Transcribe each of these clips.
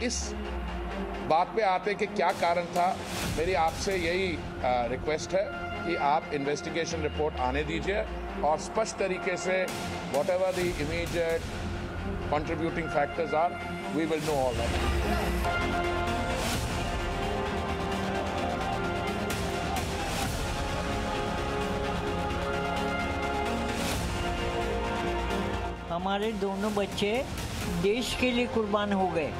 इस बात पे आते हैं कि क्या कारण था, मेरी आपसे यही रिक्वेस्ट है कि आप इन्वेस्टिगेशन रिपोर्ट आने दीजिए और स्पष्ट तरीके से whatever the immediate contributing factors are, we will know all that. हमारे दोनों बच्चे देश के लिए कुर्बान हो गए।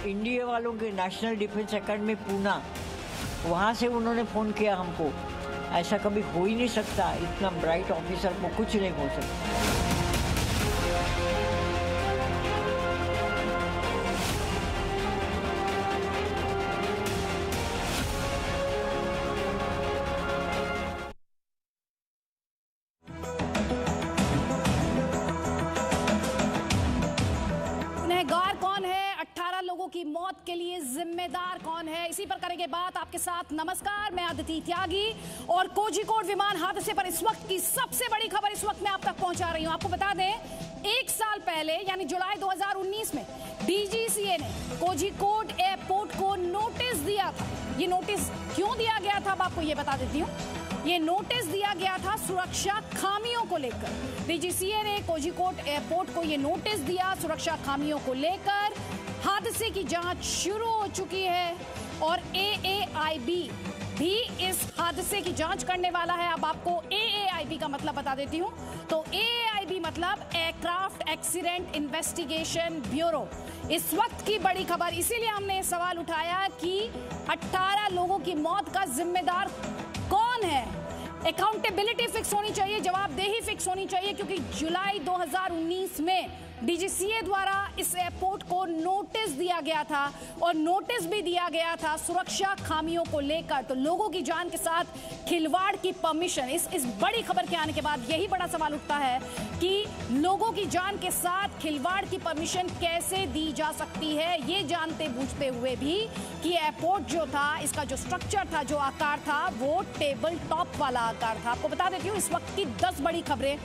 इंडिया वालों के नेशनल डिफेंस एकेडमी पूना, वहाँ से उन्होंने फ़ोन किया हमको। ऐसा कभी हो ही नहीं सकता, इतना ब्राइट ऑफिसर को कुछ नहीं हो सकता। की मौत के लिए जिम्मेदार कौन है, इसी पर करेंगे बात आपके साथ। नमस्कार, मैं अदिति त्यागी और कोझिकोड विमान हादसे पर इस वक्त की सबसे बड़ी खबर इस वक्त मैं आप तक पहुंचा रही हूं। आपको बता दें, 1 साल पहले यानी जुलाई 2019 में डीजीसीए ने कोझिकोड एयरपोर्ट को नोटिस दिया था। ये नोटिस क्यों दिया गया था, अब आपको ये बता देती हूँ। ये नोटिस दिया गया था सुरक्षा खामियों को लेकर। डीजीसीए ने कोझिकोड एयरपोर्ट को ये नोटिस दिया सुरक्षा खामियों को लेकर। हादसे की जांच शुरू हो चुकी है और एएआईबी भी इस हादसे की जांच करने वाला है। अब आपको एएआईबी का मतलब बता देती हूं। तो एएआईबी मतलब एयरक्राफ्ट एक्सीडेंट इन्वेस्टिगेशन ब्यूरो। इस वक्त की बड़ी खबर, इसीलिए हमने सवाल उठाया कि 18 लोगों की मौत का जिम्मेदार कौन है। अकाउंटेबिलिटी फिक्स होनी चाहिए, जवाबदेही फिक्स होनी चाहिए, क्योंकि जुलाई 2019 में डीजीसीए द्वारा इस एयरपोर्ट को नोटिस दिया गया था और नोटिस भी दिया गया था सुरक्षा खामियों को लेकर। तो लोगों की जान के साथ खिलवाड़ की परमिशन, इस बड़ी खबर के आने के बाद यही बड़ा सवाल उठता है कि लोगों की जान के साथ खिलवाड़ की परमिशन कैसे दी जा सकती है, ये जानते बूझते हुए भी कि एयरपोर्ट जो था, इसका जो स्ट्रक्चर था, जो आकार था, वो टेबल टॉप वाला आकार था। आपको बता देती हूँ इस वक्त की 10 बड़ी खबरें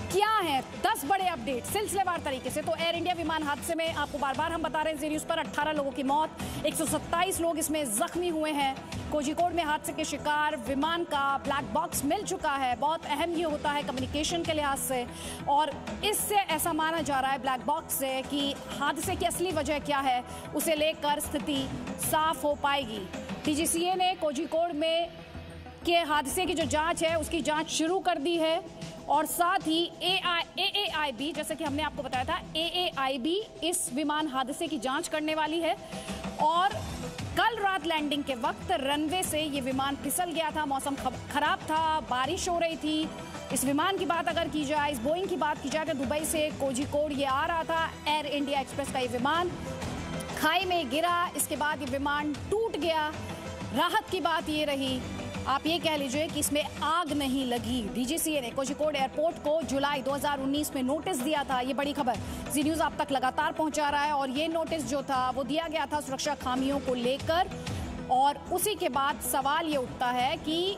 क्या है, 10 बड़े अपडेट सिलसिलेवार तरीके से। तो एयर इंडिया विमान हादसे में आपको बार बार हम बता रहे हैं जी न्यूज़ पर 18 लोगों की मौत, 127 लोग इसमें जख्मी हुए हैं। कोझिकोड में हादसे के शिकार विमान का ब्लैक बॉक्स मिल चुका है। बहुत अहम ये होता है कम्युनिकेशन के लिहाज से, और इससे ऐसा माना जा रहा है ब्लैक बॉक्स से कि हादसे की असली वजह क्या है, उसे लेकर स्थिति साफ हो पाएगी। डीजीसीए ने कोझिकोड में के हादसे की जो जांच है उसकी जांच शुरू कर दी है और साथ ही एएआईबी, जैसे कि हमने आपको बताया था, एएआईबी इस विमान हादसे की जांच करने वाली है। और कल रात लैंडिंग के वक्त रनवे से ये विमान फिसल गया था, मौसम खराब था, बारिश हो रही थी। इस विमान की बात अगर की जाए, इस बोइंग की बात की जाए, तो दुबई से कोझिकोड ये आ रहा था। एयर इंडिया एक्सप्रेस का ये विमान खाई में गिरा, इसके बाद ये विमान टूट गया। राहत की बात ये रही, आप ये कह लीजिए कि इसमें आग नहीं लगी। डीजीसीए ने कोझिकोड एयरपोर्ट को जुलाई 2019 में नोटिस दिया था। ये बड़ी खबर जी न्यूज़ आप तक लगातार पहुंचा रहा है और ये नोटिस जो था वो दिया गया था सुरक्षा खामियों को लेकर। और उसी के बाद सवाल ये उठता है कि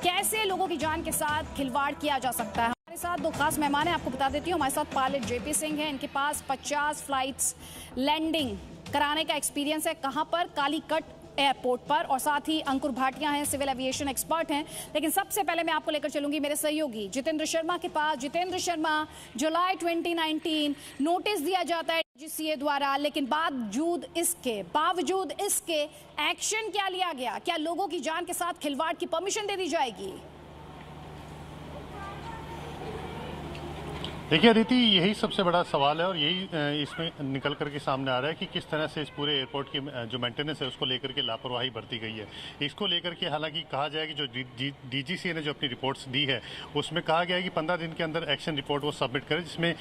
कैसे लोगों की जान के साथ खिलवाड़ किया जा सकता है। हमारे साथ 2 खास मेहमान हैं, आपको बता देती हूँ। हमारे साथ पायलट जेपी सिंह हैं, इनके पास 50 फ्लाइट्स लैंडिंग कराने का एक्सपीरियंस है। कहाँ पर? कालीकट एयरपोर्ट पर। और साथ ही अंकुर भाटिया हैं, सिविल एविएशन एक्सपर्ट हैं। लेकिन सबसे पहले मैं आपको लेकर चलूंगी मेरे सहयोगी जितेंद्र शर्मा के पास। जितेंद्र शर्मा, जुलाई 2019 नोटिस दिया जाता है डीजीसीए द्वारा, लेकिन बावजूद इसके एक्शन क्या लिया गया? क्या लोगों की जान के साथ खिलवाड़ की परमिशन दे दी जाएगी? देखिए अदिति, यही सबसे बड़ा सवाल है और यही इसमें निकल करके सामने आ रहा है कि किस तरह से इस पूरे एयरपोर्ट की जो मेंटेनेंस है उसको लेकर के लापरवाही बरती गई है। इसको लेकर के हालांकि कहा जाए कि जो डीजीसीए ने जो अपनी रिपोर्ट्स दी है उसमें कहा गया है कि 15 दिन के अंदर एक्शन रिपोर्ट वो सबमिट करे, जिसमें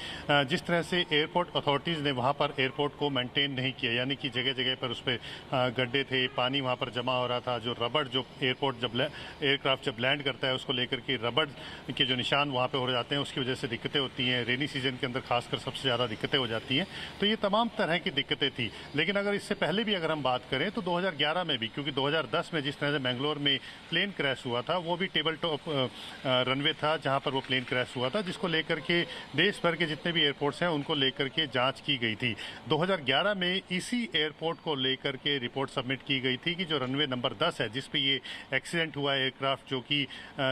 जिस तरह से एयरपोर्ट अथॉरिटीज़ ने वहाँ पर एयरपोर्ट को मेनटेन नहीं किया, यानी कि जगह जगह पर उस पर गड्ढे थे, पानी वहाँ पर जमा हो रहा था, जो रबड़ जो एयरक्राफ्ट जब लैंड करता है उसको लेकर के रबड़ के जो निशान वहाँ पर हो जाते हैं उसकी वजह से दिक्कतें होती हैं। रेनी सीजन के अंदर खासकर सबसे ज़्यादा दिक्कतें हो जाती हैं। तो ये तमाम तरह की दिक्कतें थी। लेकिन अगर इससे पहले भी अगर हम बात करें तो 2011 में भी, क्योंकि 2010 में जिस तरह से मैंगलोर में प्लेन क्रैश हुआ था वो भी टेबल टॉप रनवे था जहाँ पर वो प्लेन क्रैश हुआ था, जिसको लेकर के देश भर के जितने भी एयरपोर्ट्स हैं उनको लेकर के जाँच की गई थी। 2011 में इसी एयरपोर्ट को लेकर के रिपोर्ट सबमिट की गई थी कि जो रनवे नंबर 10 है जिस पे ये एक्सीडेंट हुआ है, एयरक्राफ्ट जो कि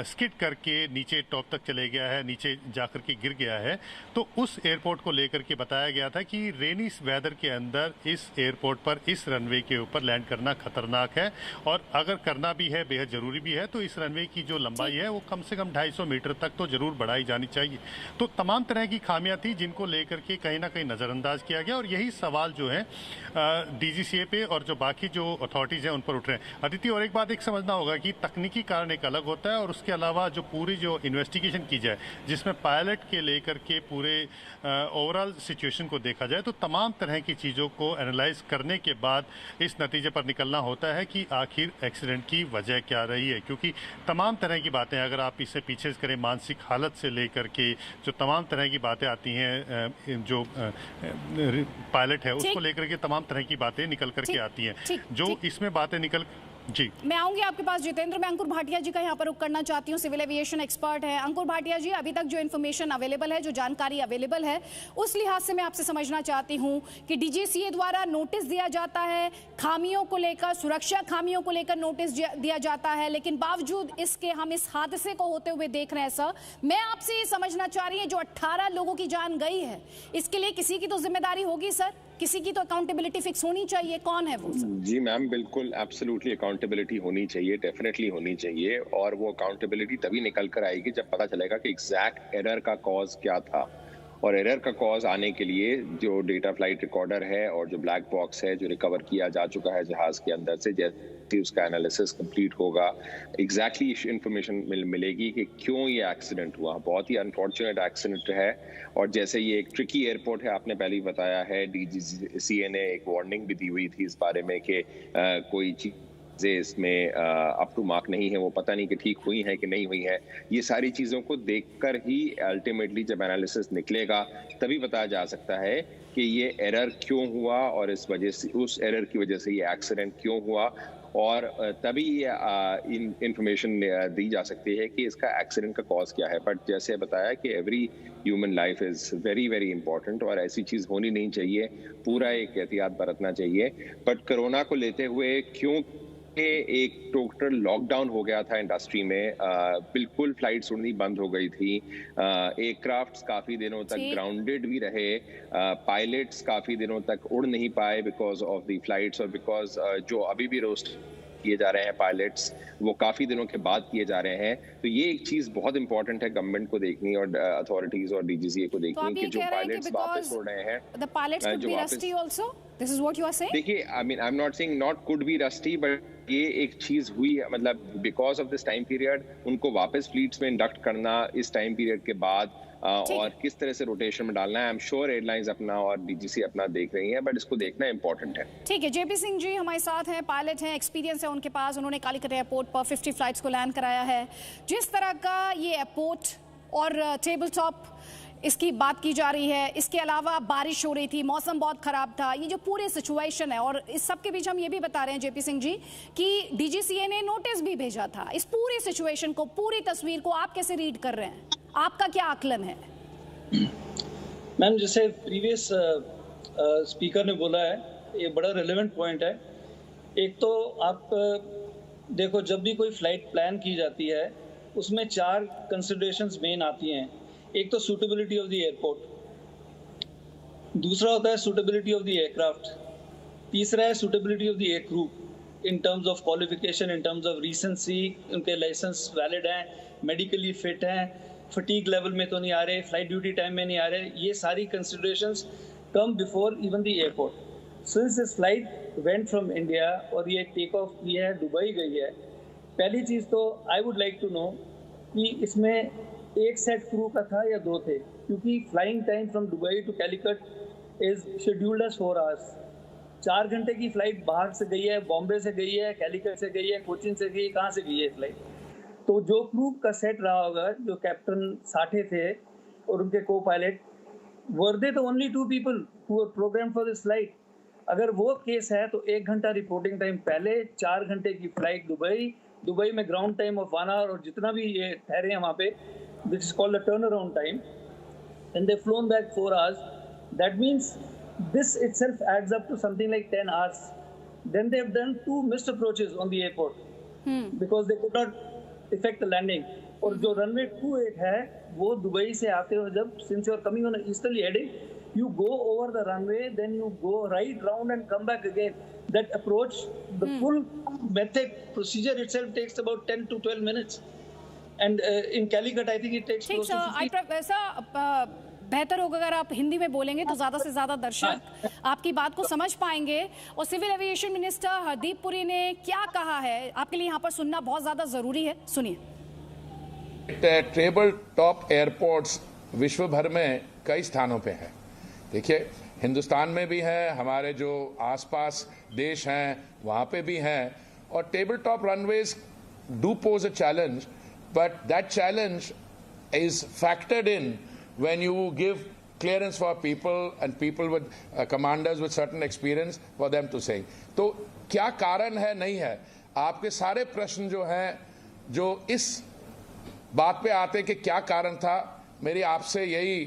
स्किड करके नीचे टॉप तक चले गया है, नीचे जाकर के गिर गया है, तो उस एयरपोर्ट को लेकर के बताया गया था कि रेनी वेदर के अंदर इस एयरपोर्ट पर इस रनवे के ऊपर लैंड करना खतरनाक है और अगर करना भी है बेहद जरूरी भी है तो इस रनवे की जो लंबाई है वो कम से कम 250 मीटर तक तो जरूर बढ़ाई जानी चाहिए। तो तमाम तरह की खामियां थी जिनको लेकर के कहीं ना कहीं नजरअंदाज किया गया और यही सवाल जो है डीजीसीए पे और जो बाकी जो अथॉरिटीज हैं उन पर उठ रहे हैं। अदिति, और एक बात एक समझना होगा कि तकनीकी कारण एक अलग होता है और उसके अलावा जो पूरी जो इन्वेस्टिगेशन की जाए जिसमें पायलट के लेकर के पूरे ओवरऑल सिचुएशन को देखा जाए तो तमाम तरह की चीज़ों को एनालाइज करने के बाद इस नतीजे पर निकलना होता है कि आखिर एक्सीडेंट की वजह क्या रही है, क्योंकि तमाम तरह की बातें अगर आप इससे पीछे करें मानसिक हालत से लेकर के जो तमाम तरह की बातें आती हैं जो पायलट है उसको लेकर के तमाम तरह की बातें निकल करके आती हैं। जो इसमें बातें निकल जी मैं आऊंगी आपके पास जितेंद्र। मैं अंकुर भाटिया जी का यहाँ पर रुख करना चाहती हूँ, सिविल एविएशन एक्सपर्ट है। अंकुर भाटिया जी, अभी तक जो इन्फॉर्मेशन अवेलेबल है, जो जानकारी अवेलेबल है, उस लिहाज से मैं आपसे समझना चाहती हूँ कि डीजीसीए द्वारा नोटिस दिया जाता है, खामियों को लेकर, सुरक्षा खामियों को लेकर नोटिस दिया जाता है, लेकिन बावजूद इसके हम इस हादसे को होते हुए देख रहे हैं। सर, मैं आपसे ये समझना चाह रही हूँ, जो 18 लोगों की जान गई है, इसके लिए किसी की तो जिम्मेदारी होगी सर, किसी की तो अकाउंटेबिलिटी फिक्स होनी चाहिए। कौन है वो सर? जी मैम, बिल्कुल एब्सोल्युटली अकाउंटेबिलिटी होनी चाहिए, डेफिनेटली होनी चाहिए। और वो अकाउंटेबिलिटी तभी निकल कर आएगी जब पता चलेगा कि एग्जैक्ट एरर का कॉज क्या था। और एरर का कॉज आने के लिए जो डेटा फ्लाइट रिकॉर्डर है और जो ब्लैक बॉक्स है जो रिकवर किया जा चुका है जहाज के अंदर से, जैसे उसका एनालिसिस कंप्लीट होगा, एग्जैक्टली इंफॉर्मेशन मिलेगी कि क्यों ये एक्सीडेंट हुआ। बहुत ही अनफॉर्चुनेट एक्सीडेंट है और जैसे ये एक ट्रिकी एयरपोर्ट है, आपने पहले ही बताया है, डीजीसीए ने एक वार्निंग भी दी हुई थी इस बारे में कि कोई चीज़ इसमें अप टू मार्क नहीं है, वो पता नहीं कि ठीक हुई है कि नहीं हुई है। ये सारी चीज़ों को देखकर ही अल्टीमेटली जब एनालिसिस निकलेगा तभी बताया जा सकता है कि ये एरर क्यों हुआ और इस वजह से, उस एरर की वजह से ये एक्सीडेंट क्यों हुआ, और तभी इंफॉर्मेशन दी जा सकती है कि इसका एक्सीडेंट का कॉज क्या है। बट जैसे बताया कि every human life is very very important और ऐसी चीज़ होनी नहीं चाहिए, पूरा एक एहतियात बरतना चाहिए। बट कोरोना को लेते हुए क्यों एक टोटल लॉकडाउन हो गया था इंडस्ट्री में, बिल्कुल फ्लाइट्स उड़नी बंद हो गई थी, एयरक्राफ्ट्स काफी दिनों तक ग्राउंडेड भी रहे, पायलट्स काफी दिनों तक उड़ नहीं पाए बिकॉज ऑफ द फ्लाइट्स, और बिकॉज जो अभी भी रोस्ट किए जा रहे हैं पायलट्स वो काफी दिनों के बाद किए जा रहे हैं। तो ये एक चीज बहुत इंपॉर्टेंट है गवर्नमेंट को देखनी और अथॉरिटीज और डीजीसीए को देखनी कि जो पायलट्स वापस उड़ रहे हैं, the pilots could be rusty also? This is what you are saying? देखिए, I mean, I'm not saying not could be rusty, but ये एक चीज हुई है, मतलब because of this time period उनको वापस फ्लीट्स में इंडक्ट करना इस टाइम पीरियड के बाद और किस तरह से रोटेशन में डालना है, आई एम श्योर एयरलाइंस अपना और डीजीसी अपना देख रही हैं, बट इसको देखना इंपॉर्टेंट है। ठीक है, जेपी सिंह जी हमारे साथ हैं, पायलट हैं, एक्सपीरियंस है उनके पास, उन्होंने कालीकट एयरपोर्ट पर 50 फ्लाइट्स को लैंड कराया है। जिस तरह का ये एयरपोर्ट और टेबल टॉप इसकी बात की जा रही है, इसके अलावा बारिश हो रही थी, मौसम बहुत खराब था, ये जो पूरे सिचुएशन है, और इस सब के बीच हम ये भी बता रहे हैं जेपी सिंह जी कि डीजीसीए ने नोटिस भी भेजा था। इस पूरी सिचुएशन को, पूरी तस्वीर को आप कैसे रीड कर रहे हैं, आपका क्या आकलन है? मैम, जैसे प्रीवियस स्पीकर ने बोला है, ये बड़ा रेलेवेंट पॉइंट है। एक तो आप देखो, जब भी कोई फ्लाइट प्लान की जाती है उसमें 4 कंसिडरेशंस मेन आती हैं। एक तो सूटेबिलिटी ऑफ द एयरपोर्ट, दूसरा होता है सूटेबिलिटी ऑफ द एयरक्राफ्ट, तीसरा है suitability of the air crew in terms of qualification, in terms of recency, उनके लाइसेंस वैलिड हैं, मेडिकली फिट हैं, फटीग लेवल में तो नहीं आ रहे, फ्लाइट ड्यूटी टाइम में नहीं आ रहे। ये सारी considerations come before even the airport. Since this flight went from India और ये टेक ऑफ की है, दुबई गई है, पहली चीज़ तो I would like to know कि इसमें एक सेट क्रू का था या 2 थे, क्योंकि flying time from Dubai to Calicut is scheduled as 4 hours. 4 घंटे की फ्लाइट बाहर से गई है, बॉम्बे से गई है, कैलिकट से गई है, कोचिन से गई है, कहाँ से गई है फ्लाइट। तो जो क्रू का सेट रहा होगा, जो कैप्टन साठे थे और उनके को pilot, were they the only 2 people who were programmed for this flight? अगर वो केस है तो 1 घंटा रिपोर्टिंग टाइम पहले, 4 घंटे की फ्लाइट दुबई में ग्राउंड टाइम ऑफ 1 hour, और जितना भी ये ठहरे हैं वहाँ पे, which is called the turnaround time, and they've flown back 4 hours. That means this itself adds up to something like 10 hours. Then they've done 2 missed approaches on the airport because they could not effect the landing. और जो runway 28 है वो Dubai से आते हुए, जब since you are coming on an easterly heading, you go over the runway, then you go right round and come back again. That approach, the full method procedure itself takes about 10 to 12 minutes. And in Calicut, I think it takes close to 50. बेहतर होगा अगर आप हिंदी में बोलेंगे तो ज्यादा से ज्यादा दर्शक आपकी बात को समझ पाएंगे। और civil aviation minister Hardeep Puri ने क्या कहा है आपके लिए यहाँ पर सुनना बहुत ज्यादा जरूरी है, सुनिए। टेबल टॉप एयरपोर्ट्स विश्व भर में कई स्थानों पे हैं। देखिए, हिंदुस्तान में भी है, हमारे जो आसपास देश हैं वहाँ पे भी हैं, और table top runways do pose a challenge, but that challenge is factored in when you give clearance for people and people with commanders with certain experience for them to say. तो क्या कारण है, नहीं है, आपके सारे प्रश्न जो हैं, जो इस बात पे आते कि क्या कारण था, मेरी आपसे यही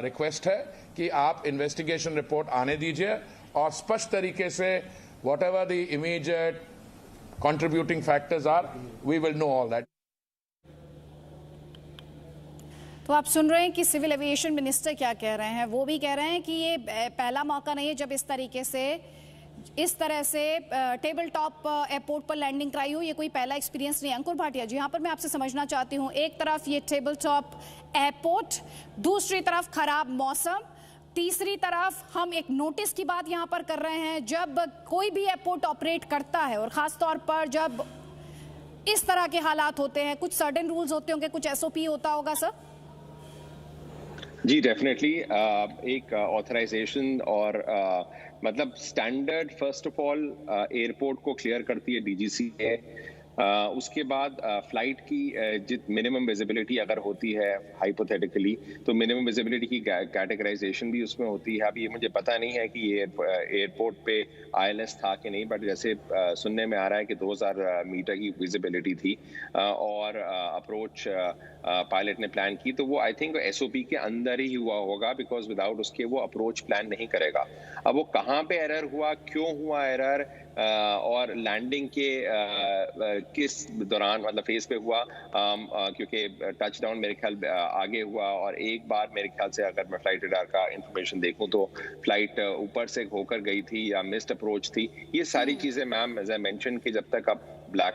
रिक्वेस्ट है कि आप इन्वेस्टिगेशन रिपोर्ट आने दीजिए और स्पष्ट तरीके से whatever the immediate contributing factors are, we will know all that. तो आप सुन रहे हैं कि सिविल एविएशन मिनिस्टर क्या कह रहे हैं। वो भी कह रहे हैं कि ये पहला मौका नहीं है जब इस तरह से टेबल टॉप एयरपोर्ट पर लैंडिंग कराई हो, ये कोई पहला एक्सपीरियंस नहीं है। अंकुर भाटिया जी, यहाँ पर मैं आपसे समझना चाहती हूँ, एक तरफ ये टेबल टॉप एयरपोर्ट, दूसरी तरफ खराब मौसम, तीसरी तरफ हम एक नोटिस की बात यहाँ पर कर रहे हैं। जब कोई भी एयरपोर्ट ऑपरेट करता है और ख़ासतौर पर जब इस तरह के हालात होते हैं, कुछ सर्टेन रूल्स होते होंगे, कुछ SOP होता होगा सर? जी डेफिनेटली, एक ऑथराइजेशन और मतलब standard first of all airport को क्लियर करती है DGC है। उसके बाद फ्लाइट की जित मिनिमम विजिबिलिटी अगर होती है हाइपोथेटिकली, तो मिनिमम विजिबिलिटी की कैटेगराइजेशन भी उसमें होती है। अब ये मुझे पता नहीं है कि ये एयरपोर्ट पे ILS था कि नहीं, बट जैसे सुनने में आ रहा है कि 2000 मीटर की विजिबिलिटी थी और अप्रोच पायलट ने प्लान की, तो वो आई थिंक SOP के अंदर ही हुआ होगा, बिकॉज विदाउट उसके वो अप्रोच प्लान नहीं करेगा। अब वो कहाँ पे एरर हुआ, क्यों हुआ एरर, और लैंडिंग के किस दौरान मतलब फेज पे हुआ, क्योंकि टच डाउन मेरे ख्याल आगे हुआ, और एक बार मेरे ख्याल से अगर मैं फ्लाइट रडार का इंफॉर्मेशन देखूं तो फ्लाइट ऊपर से होकर गई थी या मिस्ड अप्रोच थी। ये सारी चीजें मैम एज आई मेंशन कि जब तक आप ब्लैक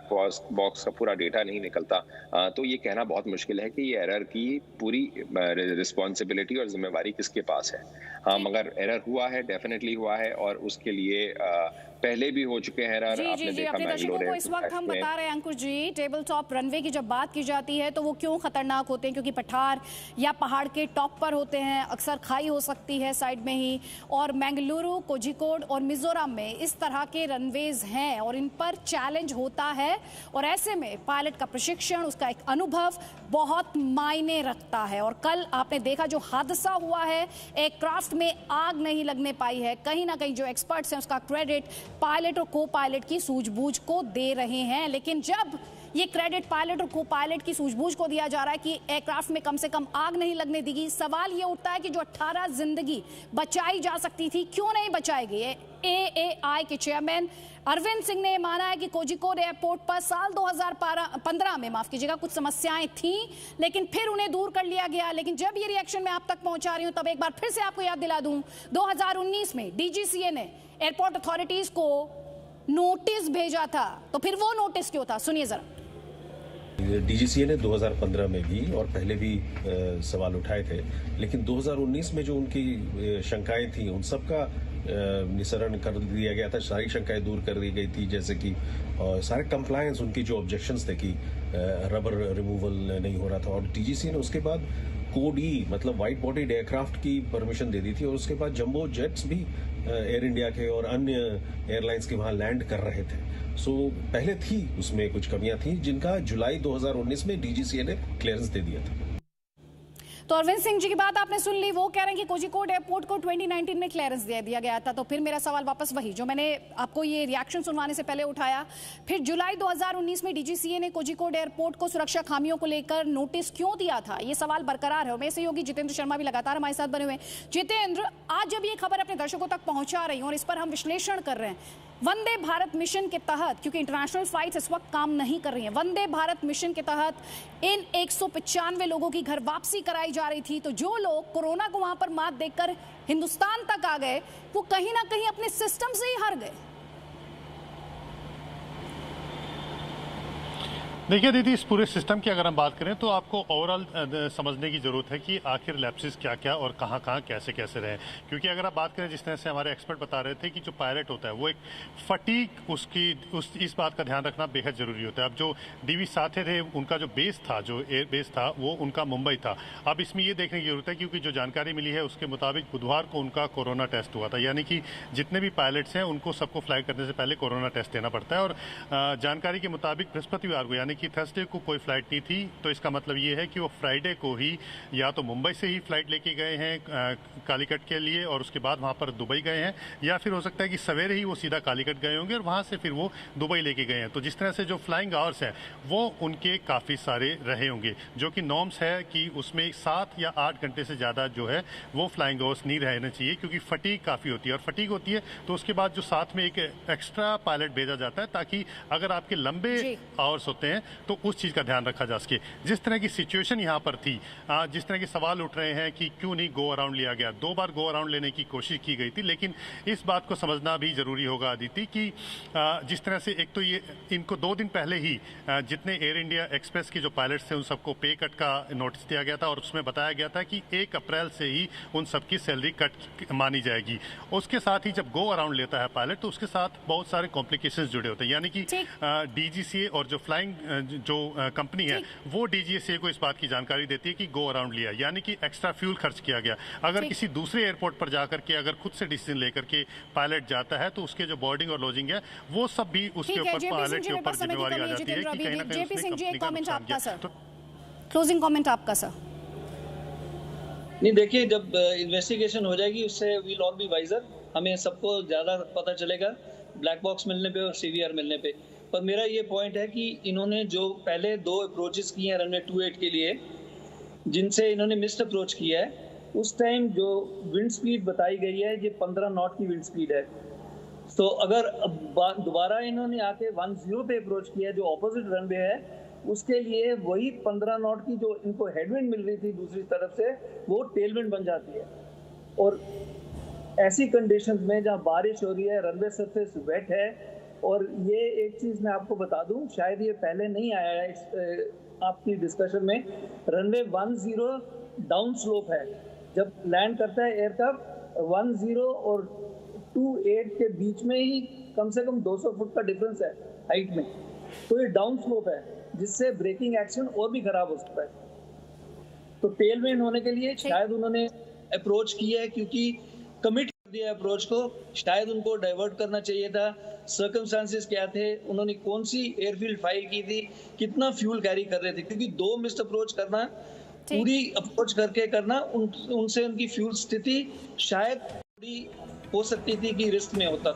बॉक्स का पूरा डेटा नहीं निकलता तो ये कहना बहुत मुश्किल है कि ये एरर की पूरी रिस्पॉन्सिबिलिटी और जिम्मेवारी किसके पास है। हाँ, मगर एरर हुआ है, डेफिनेटली हुआ है, और उसके लिए पहले भी हो चुके हैं एरर। आपने देखा मैंगलोर को इस वक्त हम बता रहे हैं अंकुर जी, टेबल टॉप रनवे की जब बात की जाती है तो वो क्यों खतरनाक होते हैं, क्योंकि पठार या पहाड़ के टॉप पर होते हैं, अक्सर खाई हो सकती है साइड में ही, और मैंगलुरु, कोझिकोड और मिजोरम में इस तरह के रनवेज हैं और इन पर चैलेंज होता है, और ऐसे में पायलट का प्रशिक्षण, उसका एक अनुभव बहुत मायने रखता है। और कल आपने देखा जो हादसा हुआ है, एयरक्राफ्ट में आग नहीं लगने पाई है, कहीं ना कहीं जो एक्सपर्ट्स हैं उसका क्रेडिट पायलट और को पायलट की सूझबूझ को दे रहे हैं। लेकिन जब ये क्रेडिट पायलट और को पायलट की सूझबूझ को दिया जा रहा है कि एयरक्राफ्ट में कम से कम आग नहीं लगने देगी, सवाल ये उठता है कि जो 18 जिंदगी बचाई जा सकती थी क्यों नहीं बचाई गई। AAI के चेयरमैन अरविंद सिंह ने माना है कि कोझिकोड एयरपोर्ट पर साल 2015 में, माफ कीजिएगा, कुछ समस्याएं थी लेकिन फिर उन्हें दूर कर लिया गया। लेकिन जब ये रिएक्शन मैं आप तक पहुंचा रही हूं तब एक बार फिर से आपको याद दिला दूं, 2019 में DGCA ने एयरपोर्ट अथॉरिटीज को नोटिस भेजा था, तो फिर वो नोटिस क्यों था, सुनिए जरा। DGCA ने 2015 में भी और पहले भी सवाल उठाए थे, लेकिन 2019 में जो उनकी शंकाएं थी उन सब का निस्सरण कर दिया गया था, सारी शंकाएं दूर कर दी गई थी, जैसे कि सारे कंप्लायंस, उनकी जो ऑब्जेक्शंस थे कि रबर रिमूवल नहीं हो रहा था, और DGCA ने उसके बाद कोड E मतलब वाइट बॉडीड एयरक्राफ्ट की परमिशन दे दी थी, और उसके बाद जंबो जेट्स भी एयर इंडिया के और अन्य एयरलाइंस के वहां लैंड कर रहे थे। सो पहले थी उसमें कुछ कमियां थी जिनका जुलाई 2019 में DGCA ने क्लियरेंस दे दिया था। तो अरविंद सिंह जी की बात आपने सुन ली, वो कह रहे हैं कि कोझिकोड एयरपोर्ट को 2019 में क्लियरेंस दे दिया गया था। तो फिर मेरा सवाल वापस वही जो मैंने आपको ये रिएक्शन सुनवाने से पहले उठाया, फिर जुलाई 2019 में डीजीसीए ने कोझिकोड एयरपोर्ट को सुरक्षा खामियों को लेकर नोटिस क्यों दिया था, ये सवाल बरकरार है। और मेरे सहयोगी जितेंद्र शर्मा भी लगातार हमारे साथ बने हुए हैं। जितेंद्र, आज जब ये खबर अपने दर्शकों तक पहुंचा रही हूँ और इस पर हम विश्लेषण कर रहे हैं, वंदे भारत मिशन के तहत, क्योंकि इंटरनेशनल फ्लाइट्स इस वक्त काम नहीं कर रही हैं, वंदे भारत मिशन के तहत इन 195 लोगों की घर वापसी कराई जा रही थी। तो जो लोग कोरोना को वहां पर मात देकर हिंदुस्तान तक आ गए, वो कहीं ना कहीं अपने सिस्टम से ही हार गए। देखिए दीदी, इस पूरे सिस्टम की अगर हम बात करें तो आपको ओवरऑल समझने की ज़रूरत है कि आखिर लैप्सेस क्या क्या और कहाँ कहाँ कैसे कैसे रहे। क्योंकि अगर आप बात करें, जिस तरह से हमारे एक्सपर्ट बता रहे थे कि जो पायलट होता है वो एक फटीक इस बात का ध्यान रखना बेहद ज़रूरी होता है। अब जो डीवी साथे थे, उनका जो बेस था, जो एयर बेस था, वो उनका मुंबई था। अब इसमें ये देखने की ज़रूरत है, क्योंकि जो जानकारी मिली है उसके मुताबिक बुधवार को उनका कोरोना टेस्ट हुआ था। यानी कि जितने भी पायलट्स हैं उनको सबको फ्लाई करने से पहले कोरोना टेस्ट देना पड़ता है। और जानकारी के मुताबिक बृहस्पतिवार को, यानी कि थर्सडे को कोई फ्लाइट नहीं थी। तो इसका मतलब ये है कि वो फ्राइडे को ही या तो मुंबई से ही फ्लाइट लेके गए हैं कालीकट के लिए और उसके बाद वहाँ पर दुबई गए हैं, या फिर हो सकता है कि सवेरे ही वो सीधा कालीकट गए होंगे और वहाँ से फिर वो दुबई लेके गए हैं। तो जिस तरह से जो फ्लाइंग आवर्स हैं वो उनके काफ़ी सारे रहे होंगे, जो कि नॉर्म्स है कि उसमें 7 या 8 घंटे से ज़्यादा जो है वो फ्लाइंग आवर्स नहीं रहने चाहिए, क्योंकि फटीग काफ़ी होती है। और फटीग होती है तो उसके बाद जो साथ में एक एक्स्ट्रा पायलट भेजा जाता है, ताकि अगर आपके लंबे आवर्स होते हैं तो उस चीज़ का ध्यान रखा जा सके। जिस तरह की सिचुएशन यहाँ पर थी, जिस तरह के सवाल उठ रहे हैं कि क्यों नहीं गो अराउंड लिया गया, 2 बार गो अराउंड लेने की कोशिश की गई थी। लेकिन इस बात को समझना भी ज़रूरी होगा अदिति कि जिस तरह से एक तो ये इनको 2 दिन पहले ही जितने एयर इंडिया एक्सप्रेस के जो पायलट्स थे उन सबको पे कट का नोटिस दिया गया था और उसमें बताया गया था कि 1 अप्रैल से ही उन सबकी सैलरी कट मानी जाएगी। उसके साथ ही जब गो अराउंड लेता है पायलट तो उसके साथ बहुत सारे कॉम्प्लिकेशंस जुड़े होते हैं। यानी कि डीजीसीए और जो फ्लाइंग जो कंपनी है वो डीजीसीए को इस बात की जानकारी देती है कि गो अराउंड लिया, यानी कि एक्स्ट्रा फ्यूल खर्च किया गया। अगर किसी दूसरे एयरपोर्ट पर जाकर के अगर खुद से डिसीजन लेकर के पायलट जाता है तो उसके जो बोर्डिंग और लॉजिंग है वो सब भी उसके ऊपर पायलट के ऊपर जिम्मेवारी आ जाती है कि कहीं ना कहीं उसने कंपनी का नुकसान किया। क्लोजिंग कमेंट आपका सर। नहीं, देखिए, जब इन्वेस्टिगेशन हो जाएगी उससे वील ऑल बी वाइजर, हमें सबको ज़्यादा पता चलेगा ब्लैक बॉक्स मिलने पे और सीवीआर मिलने पे। पर मेरा ये पॉइंट है कि इन्होंने जो पहले 2 अप्रोचेस किए हैं रनवे 28 के लिए, जिनसे इन्होंने मिस्ड अप्रोच किया है, उस टाइम जो विंड स्पीड बताई गई है ये 15 नॉट की विंड स्पीड है। तो अगर दोबारा इन्होंने आके 10 पे अप्रोच किया जो ऑपोजिट रनवे है, उसके लिए वही 15 नॉट की जो इनको हेडविंड मिल रही थी दूसरी तरफ से, वो टेलविंड बन जाती है। और ऐसी कंडीशंस में जहाँ बारिश हो रही है, रनवे सरफेस वेट है, और ये एक चीज़ मैं आपको बता दूं, शायद ये पहले नहीं आया है आपकी डिस्कशन में, रनवे 10 डाउन स्लोप है। जब लैंड करता है एयरक्राफ्ट 10 और 28 के बीच में ही कम से कम 200 फुट का डिफरेंस है हाइट में, तो ये डाउन स्लोप है जिससे ब्रेकिंग एक्शन और भी खराब हो सकता है। तो टेलविंड होने के लिए शायद उन्होंने अप्रोच किया है, क्योंकि कमिट दिया अप्रोच को, शायद उनको डाइवर्ट करना चाहिए था। सर्कमस्टांसेस क्या थे, उन्होंने कौन सी एयरफील्ड फाइल की थी, कितना फ्यूल कैरी कर रहे थे, क्योंकि 2 मिस्ड अप्रोच करना, पूरी अप्रोच करके करना, उनसे उनकी फ्यूल स्थिति शायद थोड़ी हो सकती थी कि रिस्क में होता।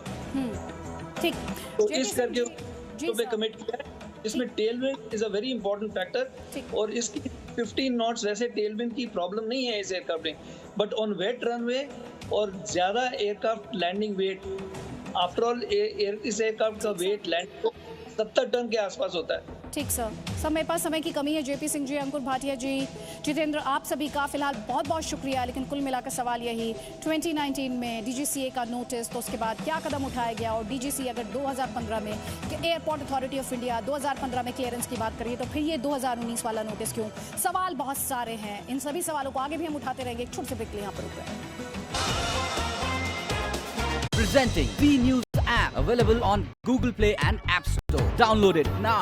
ठीक, तो इस करके पे कमिट किया है, इसमें Tailwind is a very important factor. और इसकी 15 नॉट्स वैसे टेलविंड की प्रॉब्लम नहीं है इस एयरक्राफ्ट में, बट ऑन वेट रनवे और ज्यादा aircraft landing weight, after all इस एयरक्राफ्ट का वेट लैंड को 70 टन के आसपास होता है। ठीक सर, मेरे पास समय की कमी है। जेपी सिंह जी, अंकुर भाटिया जी, जितेंद्र, आप सभी का फिलहाल बहुत बहुत शुक्रिया। लेकिन कुल मिलाकर सवाल यही, 2019 में डीजीसीए का नोटिस, तो उसके बाद क्या कदम उठाया गया, और डीजीसीए अगर 2015 में एयरपोर्ट अथॉरिटी ऑफ इंडिया 2015 में क्लियरेंस की बात करिए, तो फिर ये 2019 वाला नोटिस क्यों? सवाल बहुत सारे हैं। इन सभी सवालों को आगे भी हम उठाते रहेंगे। एक छोटे से ब्रेक के लिए यहाँ पर रुक रहे हैं। Presenting B News app, available on Google Play and App Store. Download it now.